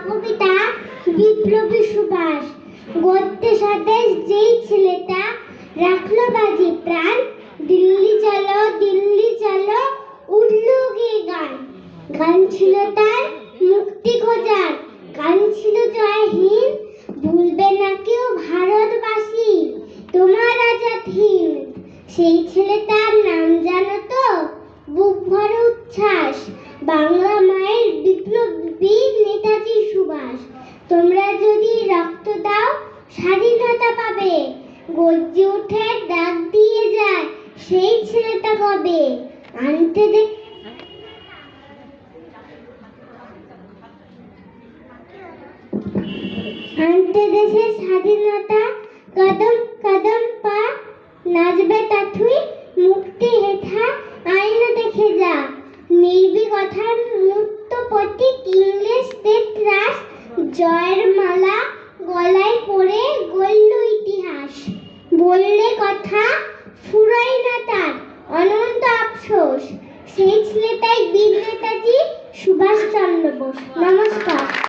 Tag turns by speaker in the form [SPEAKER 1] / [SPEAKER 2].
[SPEAKER 1] কবিতা বিপ্লবী সুভাষ। গদ্যে স্বদেশ যেই ছেলেটা রাখলো বাজি প্রাণ, দিল্লি চলো উঠলো গিয়ে গান। গান ছিল তার মুক্তি খোঁজার, গান ছিল জয়হীন, ভুলবে না কেউ ভারতবাসী তোমার আজাদ হিন্দ। সেই ছেলেটার নাম জানো তো? বুক ভরে উচ্ছ্বাস, বাংলা মায়ের বিপ্লবী নেতাজি সুভাষ। তোমরা যদি রক্ত দাও স্বাধীনতা পাবে, গর্জে উঠে ডাক দিয়ে যায় সেই ছেলেটা কবে। আনতে দেশের স্বাধীনতা, কদম কদম পা, নাচবে তাথুই মুক্তি হেথা, আয়না দেখে যা। নির্ভীকতার মূর্ত প্রতীক ইংলিশ স্টেট ট্রাস্ট, জয়ের মালা গলায় পরে গড়ল ইতিহাস। বললে কথা ফুরায় না তার অনন্ত আফসোস, সেই ছেলেটাই বীর নেতাজি সুভাষচন্দ্র বোস। নমস্কার।